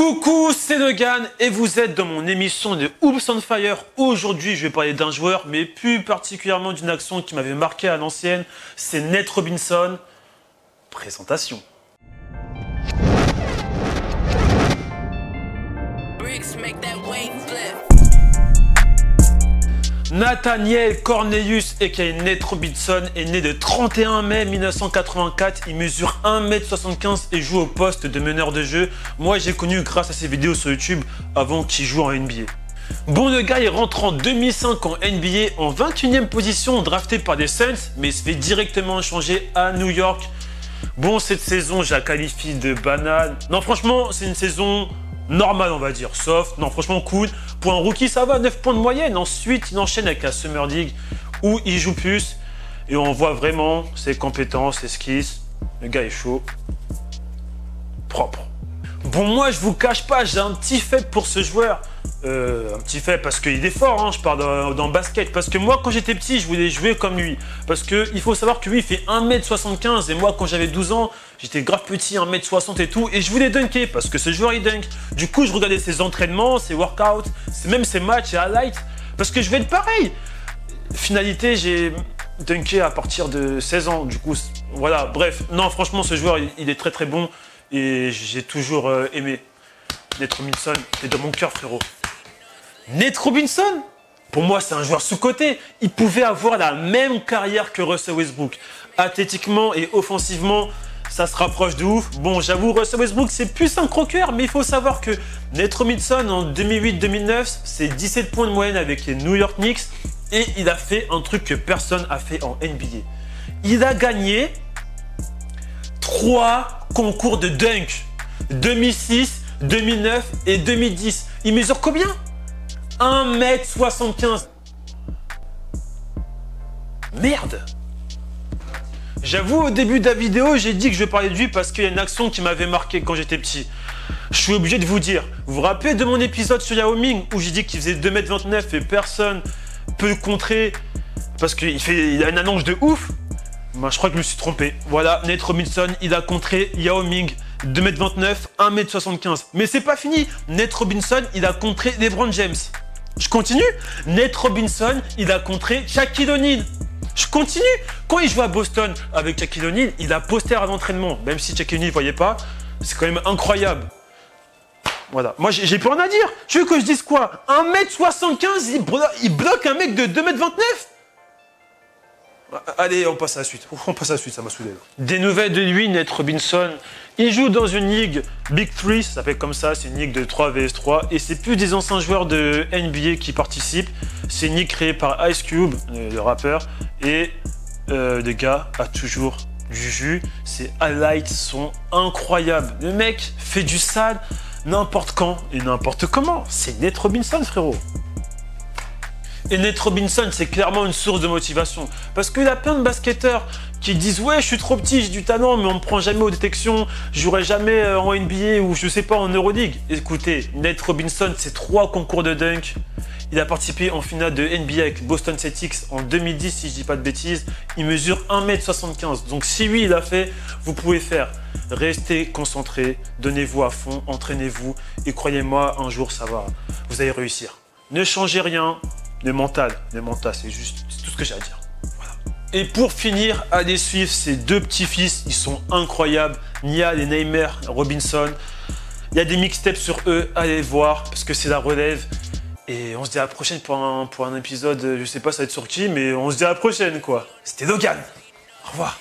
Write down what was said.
Coucou, c'est Logan et vous êtes dans mon émission de Hoops on Fire. Aujourd'hui, je vais parler d'un joueur, mais plus particulièrement d'une action qui m'avait marqué à l'ancienne. C'est Nate Robinson. Présentation. Nathaniel Cornelius aka Nate Robinson est né le 31 mai 1984, il mesure 1m75 et joue au poste de meneur de jeu. Moi j'ai connu grâce à ses vidéos sur YouTube avant qu'il joue en NBA. Bon, le gars il rentre en 2005 en NBA en 21e position, drafté par les Suns, mais il se fait directement échanger à New York. Bon, cette saison je la qualifie de banale. Non franchement c'est une saison normal, on va dire, soft, non franchement cool. Pour un rookie, ça va, 9 points de moyenne. Ensuite, il enchaîne avec la Summer League où il joue plus et on voit vraiment ses compétences, ses skills. Le gars est chaud, propre. Bon, moi, je vous cache pas, j'ai un petit faible pour ce joueur. Un petit faible parce qu'il est fort, hein, je parle dans le basket. Parce que moi, quand j'étais petit, je voulais jouer comme lui. Parce qu'il faut savoir que lui, il fait 1m75. Et moi, quand j'avais 12 ans, j'étais grave petit, 1m60 et tout. Et je voulais dunker parce que ce joueur, il dunk. Du coup, je regardais ses entraînements, ses workouts, même ses matchs et highlights. Parce que je vais être pareil. Finalité, j'ai dunké à partir de 16 ans. Du coup, voilà, bref. Non, franchement, ce joueur, il est très très bon. Et j'ai toujours aimé. Nate Robinson, t'es dans mon cœur, frérot. Nate Robinson, pour moi, c'est un joueur sous-coté. Il pouvait avoir la même carrière que Russell Westbrook. Athlétiquement et offensivement, ça se rapproche de ouf. Bon, j'avoue, Russell Westbrook, c'est plus un croqueur, mais il faut savoir que Nate Robinson, en 2008-2009, c'est 17 points de moyenne avec les New York Knicks. Et il a fait un truc que personne n'a fait en NBA. Il a gagné 3 concours de dunk. 2006, 2009 et 2010. Il mesure combien? 1m75. Merde. J'avoue, au début de la vidéo, j'ai dit que je parlais de lui parce qu'il y a une action qui m'avait marqué quand j'étais petit. Je suis obligé de vous dire. Vous vous rappelez de mon épisode sur Yao Ming où j'ai dit qu'il faisait 2m29 et personne peut le contrer parce qu'il a une annonce de ouf? Bah, je crois que je me suis trompé. Voilà, Nate Robinson, il a contré Yao Ming. 2m29, 1m75. Mais c'est pas fini. Nate Robinson, il a contré LeBron James. Je continue. Nate Robinson, il a contré Shaquille O'Neal. Je continue. Quand il jouait à Boston avec Shaquille O'Neal, il a posté à l'entraînement. Même si Shaquille O'Neal ne voyait pas, c'est quand même incroyable. Voilà. Moi, j'ai plus rien à dire. Tu veux que je dise quoi? 1m75, il bloque un mec de 2m29? Allez, on passe à la suite. On passe à la suite, ça m'a saoulé. Des nouvelles de lui, Nate Robinson. Il joue dans une ligue Big 3, ça s'appelle comme ça, c'est une ligue de 3 vs 3. Et c'est plus des anciens joueurs de NBA qui participent. C'est une ligue créée par Ice Cube, le rappeur. Et le gars a toujours du jus. Ses highlights sont incroyables. Le mec fait du sale n'importe quand et n'importe comment. C'est Nate Robinson, frérot. Et Nate Robinson, c'est clairement une source de motivation. Parce qu'il y a plein de basketteurs qui disent « Ouais, je suis trop petit, j'ai du talent, mais on ne me prend jamais aux détections. Je jouerai jamais en NBA ou je sais pas, en Euroleague. » Écoutez, Nate Robinson, c'est 3 concours de dunk. Il a participé en finale de NBA avec Boston Celtics en 2010, si je dis pas de bêtises. Il mesure 1m75. Donc si lui, il a fait, vous pouvez faire. Restez concentrés, donnez-vous à fond, entraînez-vous. Et croyez-moi, un jour, ça va. Vous allez réussir. Ne changez rien. Le mental, c'est tout ce que j'ai à dire. Voilà. Et pour finir, allez suivre ces 2 petits-fils, ils sont incroyables. Niall et Neymar Robinson. Il y a des mixtapes sur eux, allez voir, parce que c'est la relève. Et on se dit à la prochaine pour un épisode, je sais pas ça va être sur qui, mais on se dit à la prochaine quoi. C'était Logan. Au revoir.